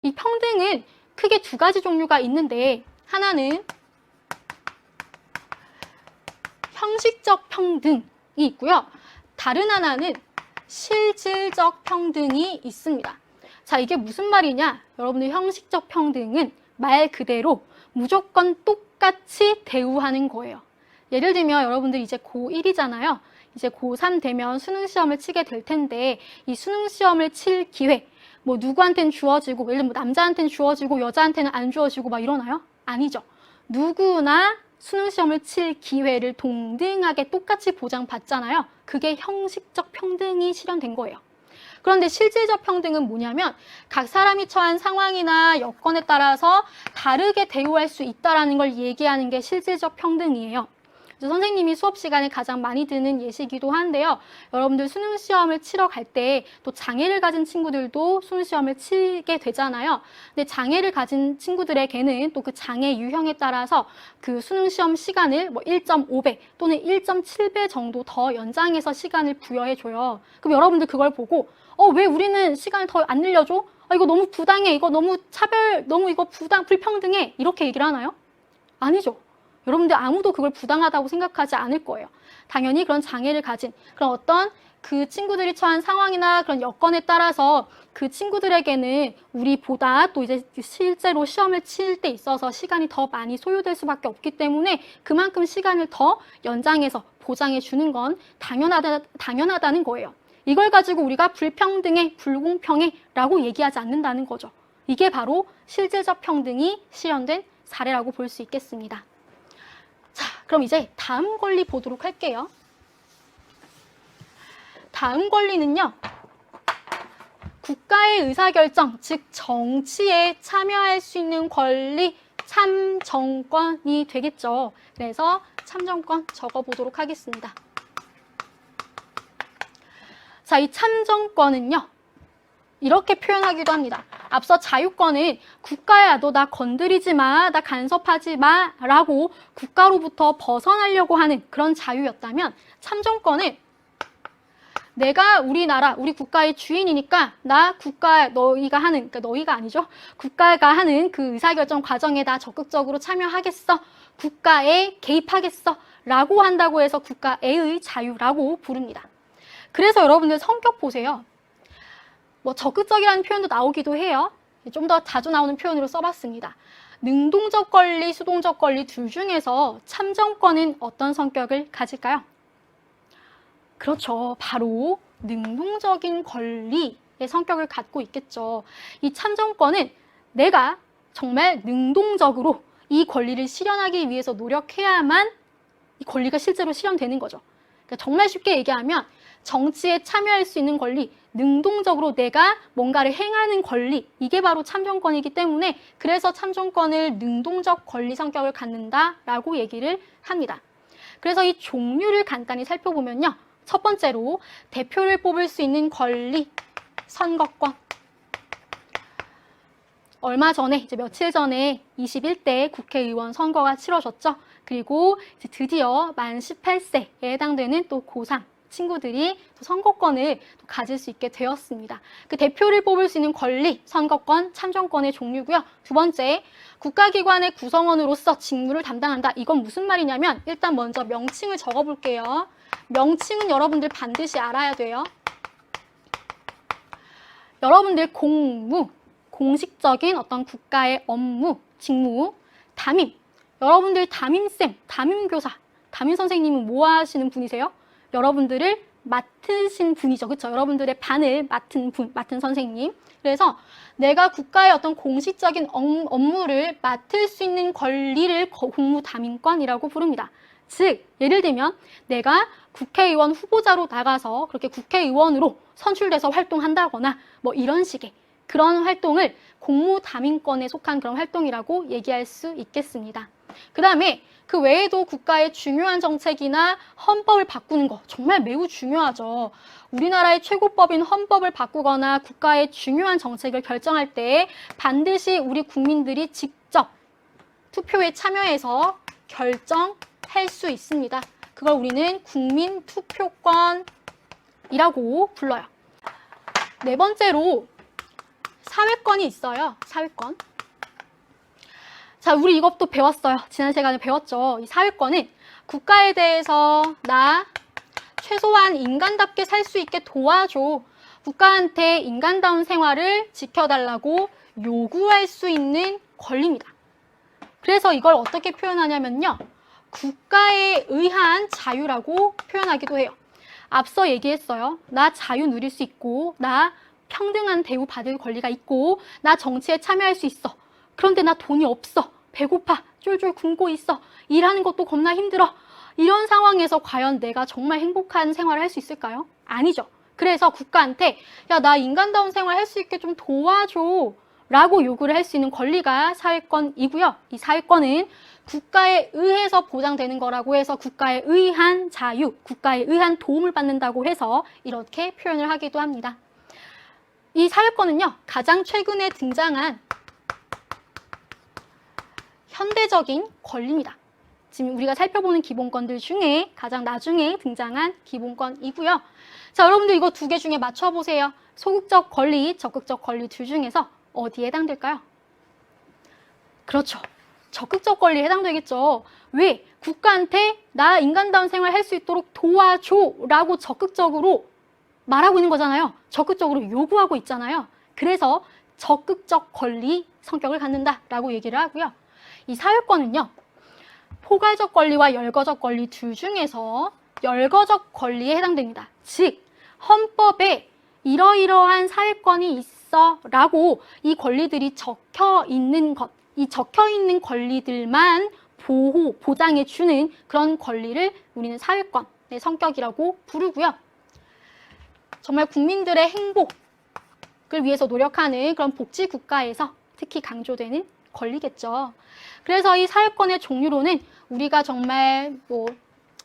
이 평등은 크게 두 가지 종류가 있는데 하나는 형식적 평등이 있고요. 다른 하나는 실질적 평등이 있습니다. 자, 이게 무슨 말이냐? 여러분들 형식적 평등은 말 그대로 무조건 똑같이 대우하는 거예요. 예를 들면 여러분들 이제 고1이잖아요. 이제 고3 되면 수능 시험을 치게 될 텐데 이 수능 시험을 칠 기회 뭐 누구한테는 주어지고 예를 들면 남자한테는 주어지고 여자한테는 안 주어지고 막 이러나요? 아니죠. 누구나 수능 시험을 칠 기회를 동등하게 똑같이 보장받잖아요. 그게 형식적 평등이 실현된 거예요. 그런데 실질적 평등은 뭐냐면 각 사람이 처한 상황이나 여건에 따라서 다르게 대우할 수 있다는 걸 얘기하는 게 실질적 평등이에요. 그래서 선생님이 수업 시간에 가장 많이 드는 예시이기도 한데요. 여러분들 수능 시험을 치러 갈 때 또 장애를 가진 친구들도 수능 시험을 치게 되잖아요. 근데 장애를 가진 친구들에게는 또 그 장애 유형에 따라서 그 수능 시험 시간을 뭐 1.5배 또는 1.7배 정도 더 연장해서 시간을 부여해줘요. 그럼 여러분들 그걸 보고 왜 우리는 시간을 더 안 늘려줘? 이거 너무 부당해. 이거 너무 차별, 너무 이거 불평등해. 이렇게 얘기를 하나요? 아니죠. 여러분들 아무도 그걸 부당하다고 생각하지 않을 거예요. 당연히 그런 장애를 가진 그런 어떤 그 친구들이 처한 상황이나 그런 여건에 따라서 그 친구들에게는 우리보다 또 이제 실제로 시험을 칠 때 있어서 시간이 더 많이 소요될 수밖에 없기 때문에 그만큼 시간을 더 연장해서 보장해 주는 건 당연하다는 거예요. 이걸 가지고 우리가 불평등해, 불공평해 라고 얘기하지 않는다는 거죠. 이게 바로 실질적 평등이 실현된 사례라고 볼 수 있겠습니다. 자, 그럼 이제 다음 권리 보도록 할게요. 다음 권리는요. 국가의 의사결정, 즉 정치에 참여할 수 있는 권리, 참정권이 되겠죠. 그래서 참정권 적어보도록 하겠습니다. 자, 이 참정권은요. 이렇게 표현하기도 합니다. 앞서 자유권은 국가야 너 나 건드리지 마, 나 간섭하지 마 라고 국가로부터 벗어나려고 하는 그런 자유였다면 참정권은 내가 우리나라, 우리 국가의 주인이니까 나 국가 너희가 하는, 그러니까 너희가 아니죠. 국가가 하는 그 의사결정 과정에 나 적극적으로 참여하겠어. 국가에 개입하겠어. 라고 한다고 해서 국가의 자유라고 부릅니다. 그래서 여러분들 성격 보세요. 뭐 적극적이라는 표현도 나오기도 해요. 좀 더 자주 나오는 표현으로 써봤습니다. 능동적 권리, 수동적 권리 둘 중에서 참정권은 어떤 성격을 가질까요? 그렇죠. 바로 능동적인 권리의 성격을 갖고 있겠죠. 이 참정권은 내가 정말 능동적으로 이 권리를 실현하기 위해서 노력해야만 이 권리가 실제로 실현되는 거죠. 그러니까 정말 쉽게 얘기하면 정치에 참여할 수 있는 권리, 능동적으로 내가 뭔가를 행하는 권리, 이게 바로 참정권이기 때문에 그래서 참정권을 능동적 권리 성격을 갖는다라고 얘기를 합니다. 그래서 이 종류를 간단히 살펴보면요. 첫 번째로 대표를 뽑을 수 있는 권리, 선거권. 얼마 전에, 이제 며칠 전에 21대 국회의원 선거가 치러졌죠. 그리고 이제 드디어 만 18세에 해당되는 또 고3 친구들이 선거권을 가질 수 있게 되었습니다. 그 대표를 뽑을 수 있는 권리, 선거권, 참정권의 종류고요. 두 번째, 국가기관의 구성원으로서 직무를 담당한다. 이건 무슨 말이냐면 일단 먼저 명칭을 적어볼게요. 명칭은 여러분들 반드시 알아야 돼요. 여러분들 공무, 공식적인 어떤 국가의 업무, 직무, 담임. 여러분들 담임쌤, 담임교사, 담임선생님은 뭐 하시는 분이세요? 여러분들을 맡으신 분이죠. 그렇죠? 여러분들의 반을 맡은 분, 맡은 선생님. 그래서 내가 국가의 어떤 공식적인 업무를 맡을 수 있는 권리를 공무담임권이라고 부릅니다. 즉, 예를 들면 내가 국회의원 후보자로 나가서 그렇게 국회의원으로 선출돼서 활동한다거나 뭐 이런 식의 그런 활동을 공무담임권에 속한 그런 활동이라고 얘기할 수 있겠습니다. 그 다음에 그 외에도 국가의 중요한 정책이나 헌법을 바꾸는 거 정말 매우 중요하죠. 우리나라의 최고법인 헌법을 바꾸거나 국가의 중요한 정책을 결정할 때 반드시 우리 국민들이 직접 투표에 참여해서 결정할 수 있습니다. 그걸 우리는 국민투표권이라고 불러요. 네 번째로 사회권이 있어요. 사회권. 자, 우리 이것도 배웠어요. 지난 시간에 배웠죠. 이 사회권은 국가에 대해서 나 최소한 인간답게 살 수 있게 도와줘. 국가한테 인간다운 생활을 지켜달라고 요구할 수 있는 권리입니다. 그래서 이걸 어떻게 표현하냐면요. 국가에 의한 자유라고 표현하기도 해요. 앞서 얘기했어요. 나 자유 누릴 수 있고, 나 평등한 대우 받을 권리가 있고, 나 정치에 참여할 수 있어. 그런데 나 돈이 없어. 배고파. 쫄쫄 굶고 있어. 일하는 것도 겁나 힘들어. 이런 상황에서 과연 내가 정말 행복한 생활을 할 수 있을까요? 아니죠. 그래서 국가한테 야, 나 인간다운 생활 할 수 있게 좀 도와줘 라고 요구를 할 수 있는 권리가 사회권이고요. 이 사회권은 국가에 의해서 보장되는 거라고 해서 국가에 의한 자유, 국가에 의한 도움을 받는다고 해서 이렇게 표현을 하기도 합니다. 이 사회권은요, 가장 최근에 등장한 현대적인 권리입니다. 지금 우리가 살펴보는 기본권들 중에 가장 나중에 등장한 기본권이고요. 자, 여러분들 이거 두 개 중에 맞춰보세요. 소극적 권리, 적극적 권리 둘 중에서 어디에 해당될까요? 그렇죠. 적극적 권리에 해당되겠죠. 왜? 국가한테 나 인간다운 생활 할 수 있도록 도와줘 라고 적극적으로 말하고 있는 거잖아요. 적극적으로 요구하고 있잖아요. 그래서 적극적 권리 성격을 갖는다라고 얘기를 하고요. 이 사회권은요. 포괄적 권리와 열거적 권리 둘 중에서 열거적 권리에 해당됩니다. 즉, 헌법에 이러이러한 사회권이 있어 라고 이 권리들이 적혀 있는 것, 이 적혀 있는 권리들만 보장해주는 그런 권리를 우리는 사회권의 성격이라고 부르고요. 정말 국민들의 행복을 위해서 노력하는 그런 복지국가에서 특히 강조되는 권리겠죠. 그래서 이 사회권의 종류로는 우리가 정말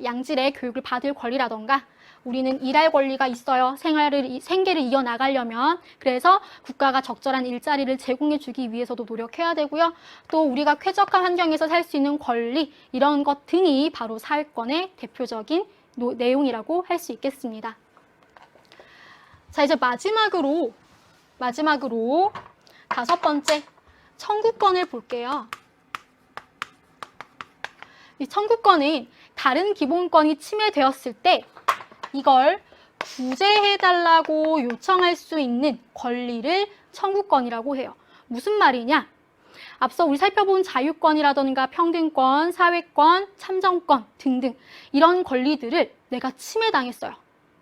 양질의 교육을 받을 권리라던가 우리는 일할 권리가 있어요. 생계를 이어나가려면. 그래서 국가가 적절한 일자리를 제공해주기 위해서도 노력해야 되고요. 또 우리가 쾌적한 환경에서 살 수 있는 권리, 이런 것 등이 바로 사회권의 대표적인 내용이라고 할 수 있겠습니다. 자, 이제 마지막으로 다섯 번째 청구권을 볼게요. 이 청구권은 다른 기본권이 침해되었을 때 이걸 구제해달라고 요청할 수 있는 권리를 청구권이라고 해요. 무슨 말이냐? 앞서 우리 살펴본 자유권이라던가 평등권, 사회권, 참정권 등등 이런 권리들을 내가 침해당했어요.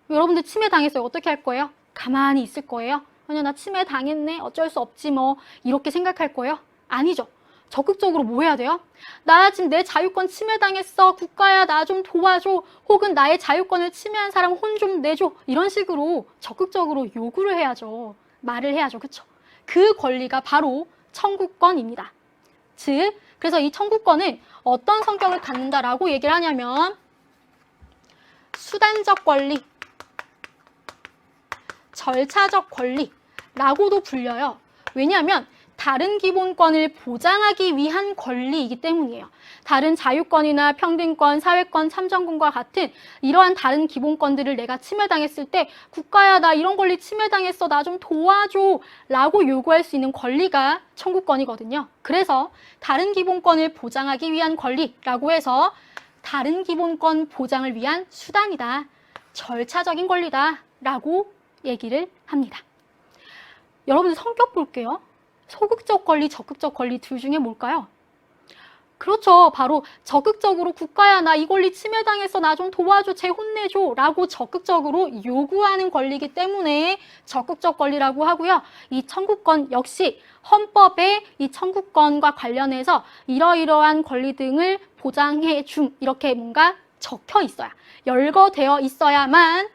여러분들 침해당했어요. 어떻게 할 거예요? 가만히 있을 거예요? 아니야, 나 침해당했네. 어쩔 수 없지 뭐. 이렇게 생각할 거예요? 아니죠. 적극적으로 뭐 해야 돼요? 나 지금 내 자유권 침해당했어. 국가야, 나 좀 도와줘. 혹은 나의 자유권을 침해한 사람 혼 좀 내줘. 이런 식으로 적극적으로 요구를 해야죠. 말을 해야죠. 그쵸? 그 권리가 바로 청구권입니다. 즉, 그래서 이 청구권은 어떤 성격을 갖는다라고 얘기를 하냐면 수단적 권리, 절차적 권리라고도 불려요. 왜냐하면 다른 기본권을 보장하기 위한 권리이기 때문이에요. 다른 자유권이나 평등권, 사회권, 참정권과 같은 이러한 다른 기본권들을 내가 침해당했을 때 국가야, 나 이런 권리 침해당했어. 나 좀 도와줘 라고 요구할 수 있는 권리가 청구권이거든요. 그래서 다른 기본권을 보장하기 위한 권리라고 해서 다른 기본권 보장을 위한 수단이다. 절차적인 권리다 라고 얘기를 합니다. 여러분들 성격 볼게요. 소극적 권리, 적극적 권리 둘 중에 뭘까요? 그렇죠. 바로 적극적으로 국가야, 나 이 권리 침해당했어. 나 좀 도와줘. 쟤 혼내줘. 라고 적극적으로 요구하는 권리이기 때문에 적극적 권리라고 하고요. 이 청구권 역시 헌법에 이 청구권과 관련해서 이러이러한 권리 등을 보장해 줌. 이렇게 뭔가 적혀 있어야, 열거되어 있어야만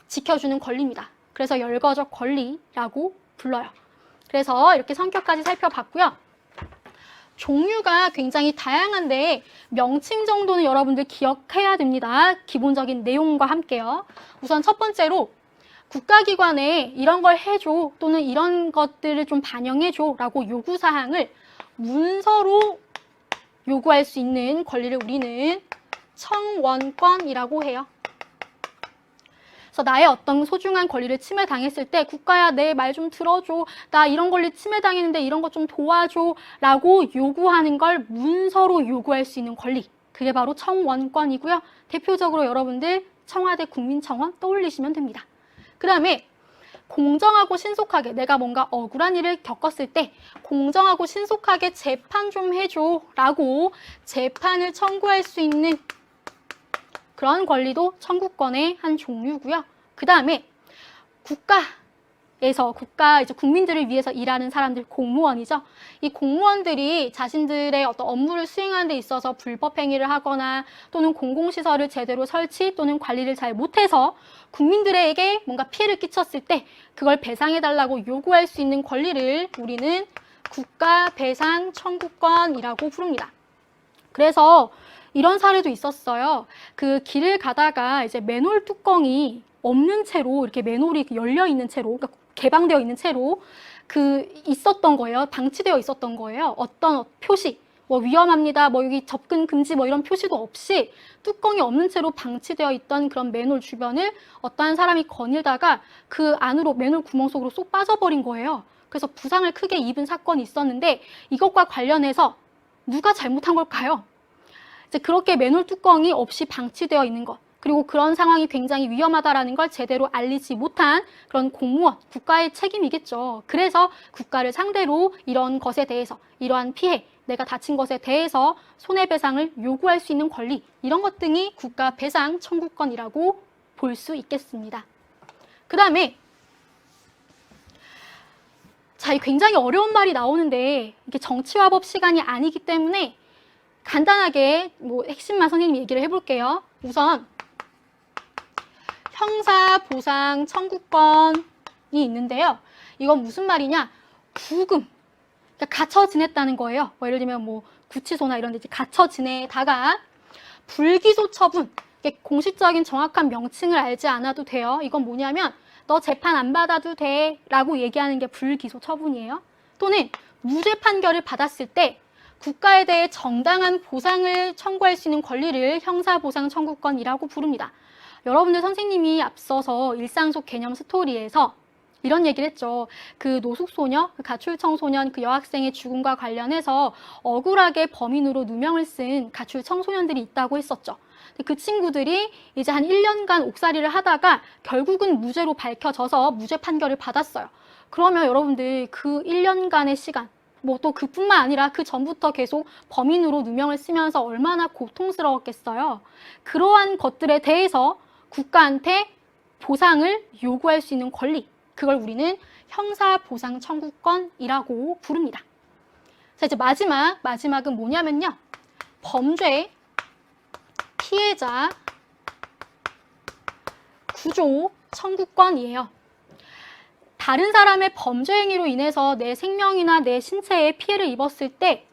지켜주는 권리입니다. 그래서 열거적 권리라고 불러요. 그래서 이렇게 성격까지 살펴봤고요. 종류가 굉장히 다양한데 명칭 정도는 여러분들 기억해야 됩니다. 기본적인 내용과 함께요. 우선 첫 번째로 국가기관에 이런 걸 해줘 또는 이런 것들을 좀 반영해줘 라고 요구사항을 문서로 요구할 수 있는 권리를 우리는 청원권이라고 해요. 그래서 나의 어떤 소중한 권리를 침해당했을 때 국가야 내 말 좀 들어줘. 나 이런 권리 침해당했는데 이런 것 좀 도와줘. 라고 요구하는 걸 문서로 요구할 수 있는 권리. 그게 바로 청원권이고요. 대표적으로 여러분들 청와대 국민청원 떠올리시면 됩니다. 그 다음에 공정하고 신속하게 내가 뭔가 억울한 일을 겪었을 때 공정하고 신속하게 재판 좀 해줘 라고 재판을 청구할 수 있는 그런 권리도 청구권의 한 종류고요. 그 다음에 이제 국민들을 위해서 일하는 사람들, 공무원이죠. 이 공무원들이 자신들의 어떤 업무를 수행하는 데 있어서 불법 행위를 하거나 또는 공공시설을 제대로 설치 또는 관리를 잘 못해서 국민들에게 뭔가 피해를 끼쳤을 때 그걸 배상해달라고 요구할 수 있는 권리를 우리는 국가배상 청구권이라고 부릅니다. 그래서 이런 사례도 있었어요. 그 길을 가다가 이제 맨홀 뚜껑이 없는 채로 이렇게 맨홀이 열려 있는 채로, 그러니까 개방되어 있는 채로 있었던 거예요. 방치되어 있었던 거예요. 어떤 표시, 뭐 위험합니다, 뭐 여기 접근 금지 뭐 이런 표시도 없이 뚜껑이 없는 채로 방치되어 있던 그런 맨홀 주변을 어떠한 사람이 거닐다가 그 안으로 맨홀 구멍 속으로 쏙 빠져버린 거예요. 그래서 부상을 크게 입은 사건이 있었는데 이것과 관련해서 누가 잘못한 걸까요? 이제 그렇게 맨홀 뚜껑이 없이 방치되어 있는 것, 그리고 그런 상황이 굉장히 위험하다라는 걸 제대로 알리지 못한 그런 공무원, 국가의 책임이겠죠. 그래서 국가를 상대로 이런 것에 대해서, 이러한 피해, 내가 다친 것에 대해서 손해배상을 요구할 수 있는 권리, 이런 것 등이 국가배상 청구권이라고 볼 수 있겠습니다. 그 다음에 자, 굉장히 어려운 말이 나오는데 이게 정치화법 시간이 아니기 때문에 간단하게 뭐 핵심만 선생님이 얘기를 해볼게요. 우선 형사보상 청구권이 있는데요. 이건 무슨 말이냐? 구금, 그러니까 갇혀 지냈다는 거예요. 뭐 예를 들면 뭐 구치소나 이런 데 갇혀 지내다가 불기소 처분, 이게 공식적인 정확한 명칭을 알지 않아도 돼요. 이건 뭐냐면 너 재판 안 받아도 돼 라고 얘기하는 게 불기소 처분이에요. 또는 무죄 판결을 받았을 때 국가에 대해 정당한 보상을 청구할 수 있는 권리를 형사보상 청구권이라고 부릅니다. 여러분들 선생님이 앞서서 일상 속 개념 스토리에서 이런 얘기를 했죠. 그 노숙소녀, 그 가출 청소년, 그 여학생의 죽음과 관련해서 억울하게 범인으로 누명을 쓴 가출 청소년들이 있다고 했었죠. 그 친구들이 이제 한 1년간 옥살이를 하다가 결국은 무죄로 밝혀져서 무죄 판결을 받았어요. 그러면 여러분들 그 1년간의 시간, 뭐 또 그뿐만 아니라 그 전부터 계속 범인으로 누명을 쓰면서 얼마나 고통스러웠겠어요. 그러한 것들에 대해서 국가한테 보상을 요구할 수 있는 권리, 그걸 우리는 형사보상 청구권이라고 부릅니다. 자, 이제 마지막은 뭐냐면요. 범죄 피해자 구조 청구권이에요. 다른 사람의 범죄 행위로 인해서 내 생명이나 내 신체에 피해를 입었을 때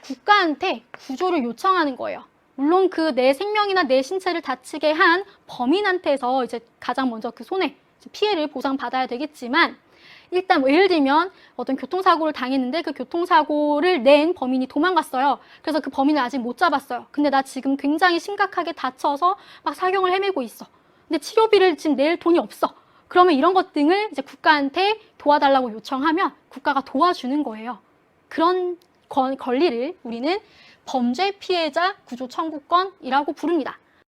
국가한테 구조를 요청하는 거예요. 물론 그 내 생명이나 내 신체를 다치게 한 범인한테서 이제 가장 먼저 그 손해, 피해를 보상받아야 되겠지만 일단 뭐 예를 들면 어떤 교통사고를 당했는데 그 교통사고를 낸 범인이 도망갔어요. 그래서 그 범인을 아직 못 잡았어요. 근데 나 지금 굉장히 심각하게 다쳐서 막 사경을 헤매고 있어. 근데 치료비를 지금 낼 돈이 없어. 그러면 이런 것 등을 이제 국가한테 도와달라고 요청하면 국가가 도와주는 거예요. 그런 권리를 우리는 범죄 피해자 구조 청구권이라고 부릅니다.